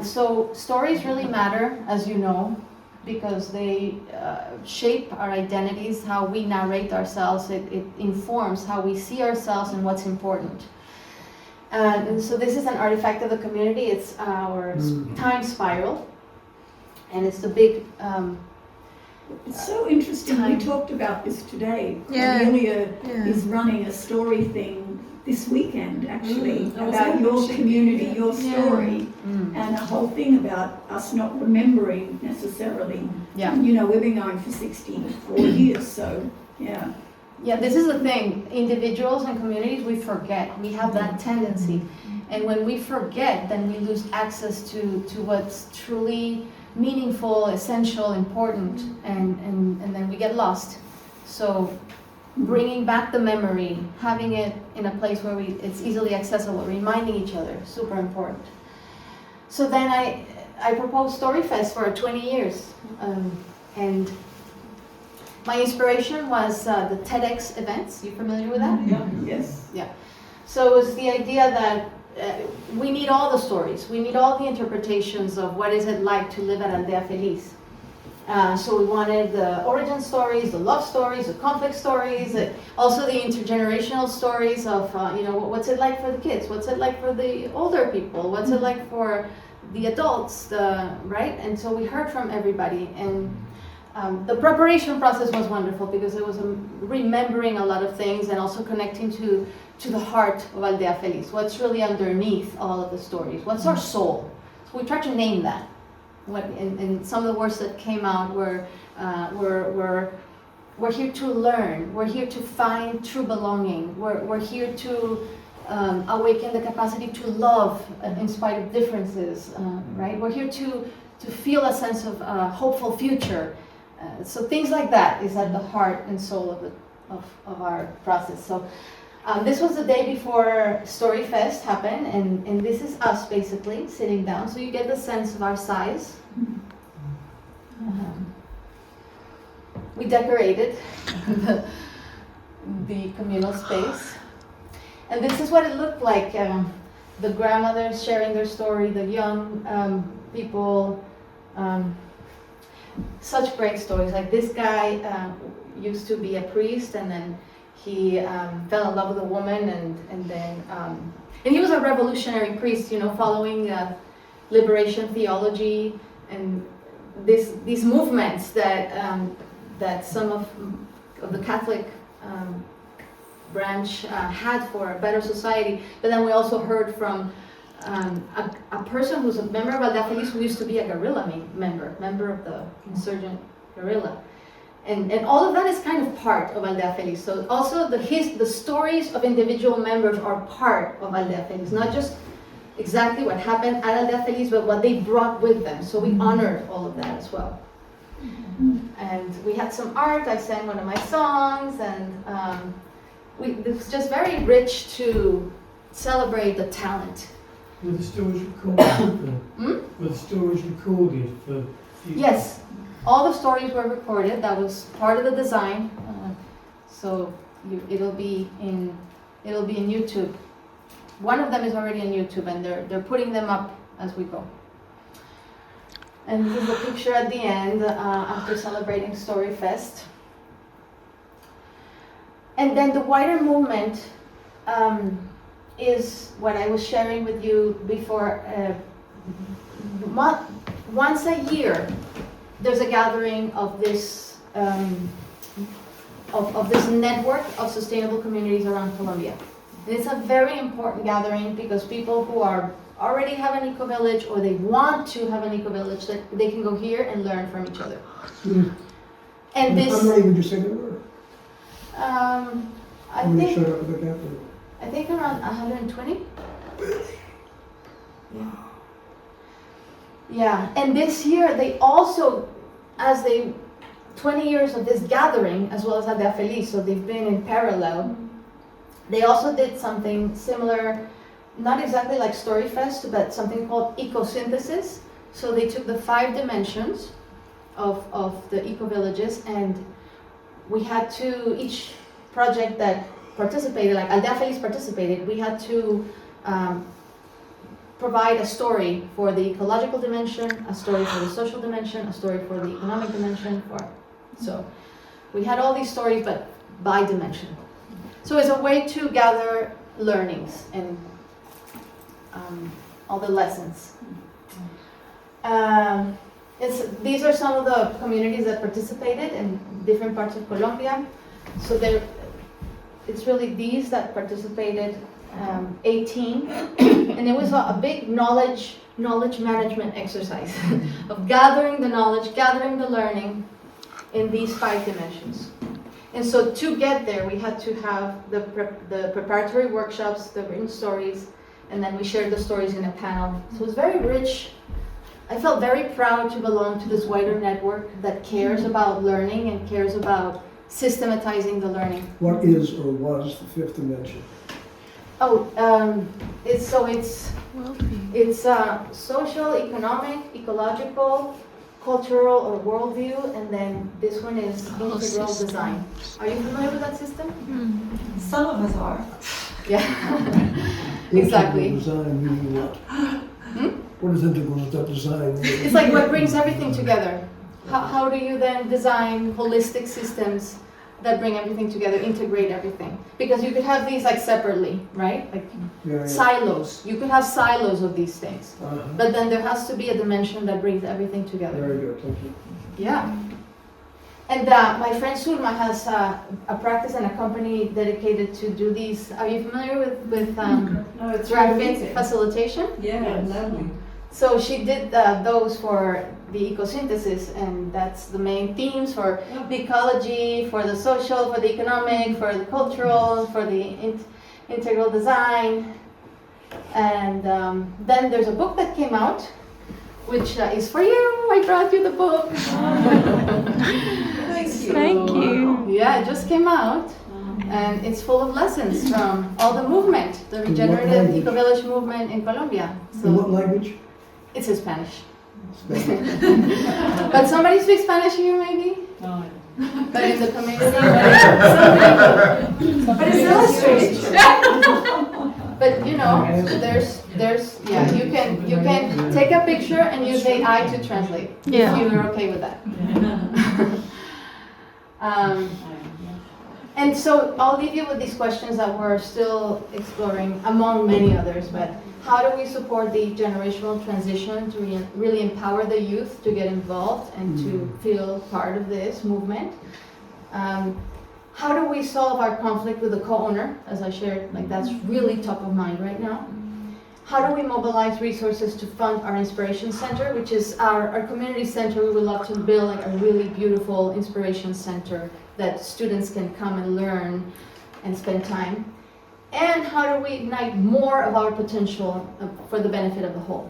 So stories really matter, as you know, because they shape our identities, how we narrate ourselves. It informs how we see ourselves and what's important. And so this is an artifact of the community. It's our time spiral. And it's the big, It's so interesting. Time. We talked about this today. Yeah. Cornelia Yeah. is running a story thing this weekend, actually, I was about hoping your she'd be community, here. your Yeah. story, and a whole thing about us not remembering necessarily. Yeah. You know, we've been going for 64 years, so yeah. yeah, this is the thing. Individuals and communities, we forget. We have that tendency. And when we forget, then we lose access to what's truly meaningful, essential, important, and then we get lost. So bringing back the memory, having it in a place where it's easily accessible, reminding each other, super important. So then I proposed StoryFest for 20 years. And my inspiration was the TEDx events. You familiar with that? Yes. So it was the idea that we need all the stories. We need all the interpretations of what is it like to live at Aldeafeliz. So we wanted the origin stories, the love stories, the conflict stories, also the intergenerational stories of, what's it like for the kids? What's it like for the older people? What's it like for the adults, right? And so we heard from everybody. And the preparation process was wonderful because it was remembering a lot of things and also connecting to the heart of Aldeafeliz. What's really underneath all of the stories? What's our soul? So we tried to name that. And some of the words that came out were, we're here to learn. We're here to find true belonging. We're here to awaken the capacity to love in spite of differences, right? We're here to feel a sense of hopeful future. So things like that is at the heart and soul of our process. So this was the day before StoryFest happened, and this is us basically sitting down. So you get the sense of our size. We decorated the communal space. And this is what it looked like. The grandmothers sharing their story, the young people, such great stories. Like this guy used to be a priest, and then he fell in love with a woman, and he was a revolutionary priest, following liberation theology and these movements that some of the Catholic branch had for a better society. But then we also heard from a person who's a member of Aldeafeliz who used to be a guerrilla member of the insurgent guerrilla. And all of that is kind of part of Aldeafeliz. So also the stories of individual members are part of Aldeafeliz, not just exactly what happened at Aldeafeliz, but what they brought with them. So we honored all of that as well. And we had some art. I sang one of my songs, and it was just very rich to celebrate the talent. Were the stories recorded? Were the stories recorded for? Yes, all the stories were recorded. That was part of the design. So it'll be in YouTube. One of them is already on YouTube, and they're putting them up as we go. And this is the picture at the end after celebrating StoryFest. And then the wider movement is what I was sharing with you before. Once a year, there's a gathering of this of this network of sustainable communities around Colombia. And it's a very important gathering because people who already have an eco-village or they want to have an eco-village, that they can go here and learn from each other. And this. How many would you say there were? I How many think showed up at the gathering? I think around 120. Yeah. Yeah, and this year they also, 20 years of this gathering, as well as Aldeafeliz, so they've been in parallel. They also did something similar, not exactly like StoryFest, but something called ecosynthesis. So they took the 5 dimensions of the eco-villages, and we had to, each project that participated, like Aldeafeliz participated, we had to provide a story for the ecological dimension, a story for the social dimension, a story for the economic dimension. So we had all these stories, but by dimension. So it's a way to gather learnings and all the lessons. These are some of the communities that participated in different parts of Colombia. So it's really these that participated, 18, and it was a big knowledge management exercise of gathering the knowledge, gathering the learning in these 5 dimensions. And so to get there, we had to have the preparatory workshops, the written stories, and then we shared the stories in a panel. So it was very rich. I felt very proud to belong to this wider network that cares about learning and cares about systematizing the learning. What is or was the 5th dimension? It's Worldview. social, economic, ecological, cultural, or worldview, and then this one is whole integral system. design. Are you familiar with that system? Some of us are. Yeah. Exactly. Integral design meaning what? What is integral design? It's like what brings everything together. How do you then design holistic systems that bring everything together, integrate everything? Because you could have these like separately, right? Like silos. You could have silos of these things. But then there has to be a dimension that brings everything together. Very good, thank you. Yeah. And my friend Sulma has a practice and a company dedicated to do these. Are you familiar with No, it's rapid facilitation? Yeah, lovely. So she did those for the ecosynthesis, and that's the main themes for the ecology, for the social, for the economic, for the cultural, for the integral design. And then there's a book that came out, which is for you. I brought you the book. Thank you. Yeah, it just came out. And it's full of lessons from all the movement, the regenerative eco-village movement in Colombia. In what language? It's in Spanish. But somebody speaks Spanish here, maybe? No. But in the community, But it's illustrated. but you know, there's you can take a picture and use AI to translate Yeah. if you're okay with that. And so I'll leave you with these questions that we're still exploring, among many others. But how do we support the generational transition to really empower the youth to get involved and to feel part of this movement? How do we solve our conflict with the co-owner? As I shared, like that's really top of mind right now. How do we mobilize resources to fund our inspiration center, which is our community center? We would love to build like a really beautiful inspiration center that students can come and learn and spend time. And how do we ignite more of our potential for the benefit of the whole?